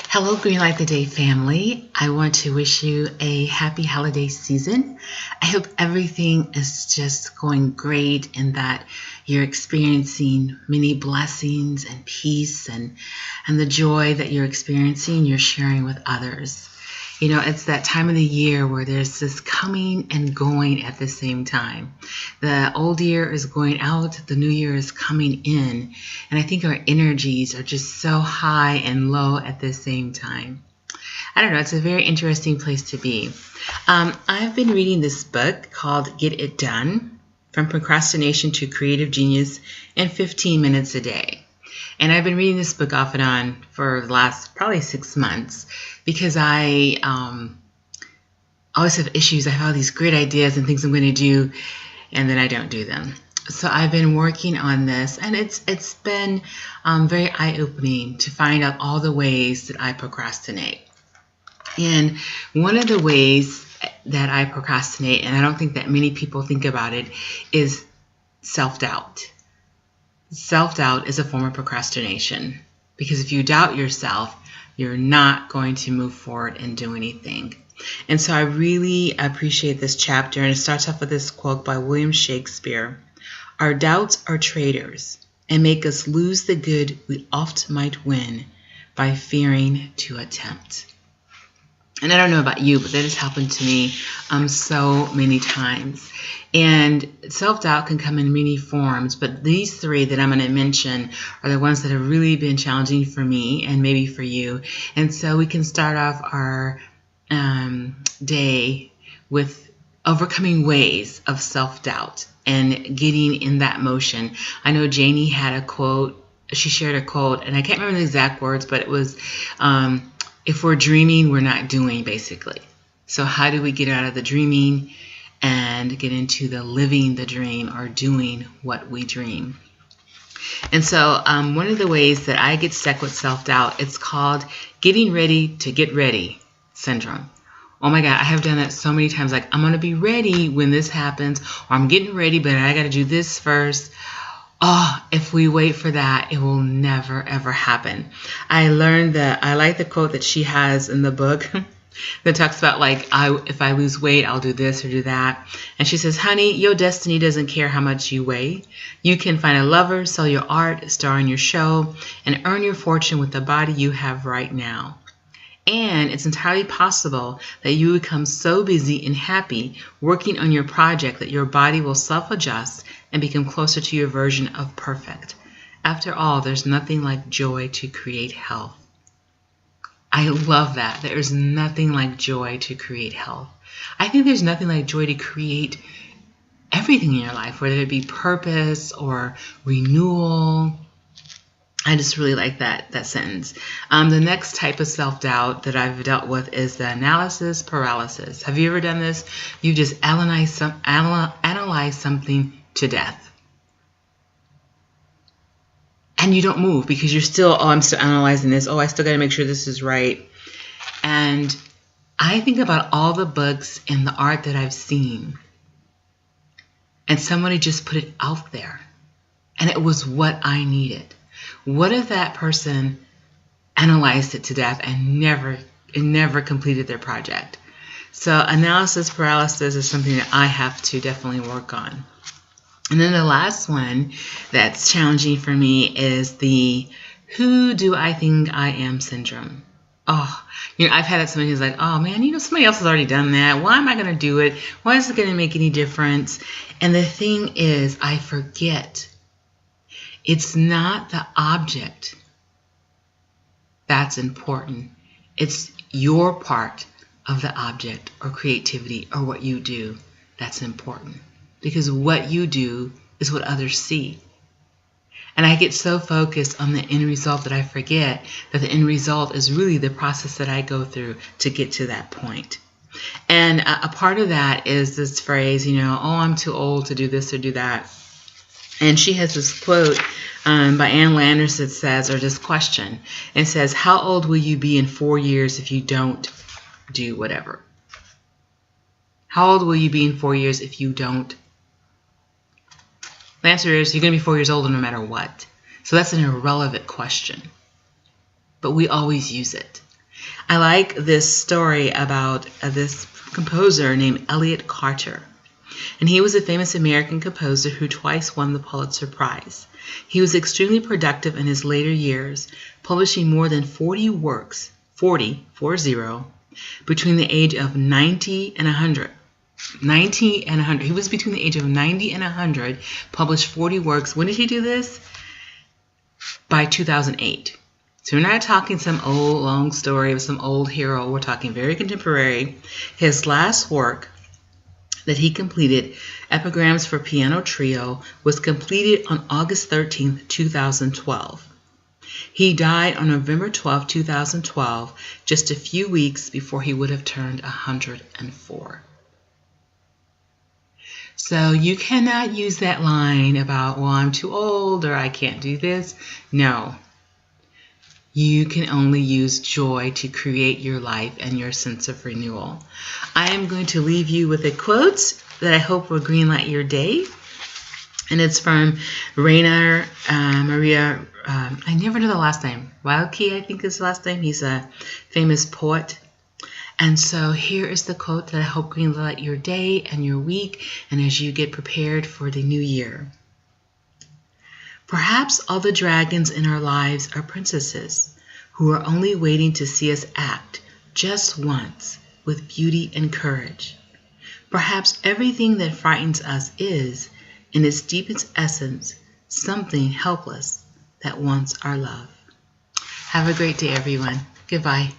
Hello, Greenlight the Day family. I want to wish you a happy holiday season. I hope everything is just going great and that you're experiencing many blessings and peace and the joy that you're experiencing, you're sharing with others. You know, it's that time of the year where there's this coming and going at the same time. The old year is going out, the new year is coming in, and I think our energies are just so high and low at the same time. I don't know, it's a very interesting place to be. I've been reading this book called Get It Done, From Procrastination to Creative Genius in 15 Minutes a Day. And I've been reading this book off and on for the last probably 6 months because I always have issues. I have all these great ideas and things I'm going to do, and then I don't do them. So I've been working on this, and it's been very eye-opening to find out all the ways that I procrastinate. And one of the ways that I procrastinate, and I don't think that many people think about it, is self-doubt. Self-doubt is a form of procrastination because if you doubt yourself, you're not going to move forward and do anything. And so I really appreciate this chapter, and it starts off with this quote by William Shakespeare. Our doubts are traitors and make us lose the good we oft might win by fearing to attempt. And I don't know about you, but that has happened to me so many times. And self-doubt can come in many forms, but these three that I'm going to mention are the ones that have really been challenging for me and maybe for you. And so we can start off our day with overcoming ways of self-doubt and getting in that motion. I know Janie had a quote. She shared a quote, and I can't remember the exact words, but it was, if we're dreaming, we're not doing, basically. So how do we get out of the dreaming and get into the living the dream or doing what we dream? And so one of the ways that I get stuck with self-doubt, it's called getting ready to get ready syndrome. Oh my God, I have done that so many times. Like, I'm going to be ready when this happens, or I'm getting ready, but I got to do this first. Oh, if we wait for that, it will never, ever happen. I learned that I like the quote that she has in the book that talks about, like, if I lose weight, I'll do this or do that. And she says, honey, your destiny doesn't care how much you weigh. You can find a lover, sell your art, star in your show, and earn your fortune with the body you have right now. And it's entirely possible that you become so busy and happy working on your project that your body will self-adjust and become closer to your version of perfect. After all, there's nothing like joy to create health. I love that. There's nothing like joy to create health. I think there's nothing like joy to create everything in your life, whether it be purpose or renewal. I just really like that sentence. The next type of self-doubt that I've dealt with is the analysis paralysis. Have you ever done this? You just analyze something to death. And you don't move because you're still, I'm still analyzing this. I still got to make sure this is right. And I think about all the books and the art that I've seen. And somebody just put it out there. And it was what I needed. What if that person analyzed it to death and never completed their project? So analysis paralysis is something that I have to definitely work on. And then the last one that's challenging for me is the who do I think I am syndrome. Oh, I've had that somebody who's like, oh man, somebody else has already done that. Why am I going to do it? Why is it going to make any difference? And the thing is, I forget. It's not the object that's important. It's your part of the object or creativity or what you do that's important. Because what you do is what others see. And I get so focused on the end result that I forget that the end result is really the process that I go through to get to that point. And a part of that is this phrase, I'm too old to do this or do that. And she has this quote by Ann Landers that says, or this question, it says, how old will you be in 4 years if you don't do whatever? How old will you be in 4 years if you don't? The answer is you're going to be 4 years old no matter what. So that's an irrelevant question. But we always use it. I like this story about this composer named Elliott Carter. And he was a famous American composer who twice won the Pulitzer Prize. He was extremely productive in his later years, publishing more than 40 works, 40, between the age of 90 and 100. 90 and 100. He was between the age of 90 and 100, published 40 works. When did he do this? By 2008. So we're not talking some old long story of some old hero. We're talking very contemporary. His last work that he completed, Epigrams for Piano Trio, was completed on August 13, 2012. He died on November 12, 2012, just a few weeks before he would have turned 104. So you cannot use that line about, well, I'm too old or I can't do this. No. You can only use joy to create your life and your sense of renewal. I am going to leave you with a quote that I hope will greenlight your day. And it's from Rainer Maria, I never know the last name. Rilke, I think is the last name. He's a famous poet. And so here is the quote that I hope greenlight your day and your week and as you get prepared for the new year. Perhaps all the dragons in our lives are princesses who are only waiting to see us act just once with beauty and courage. Perhaps everything that frightens us is, in its deepest essence, something helpless that wants our love. Have a great day, everyone. Goodbye.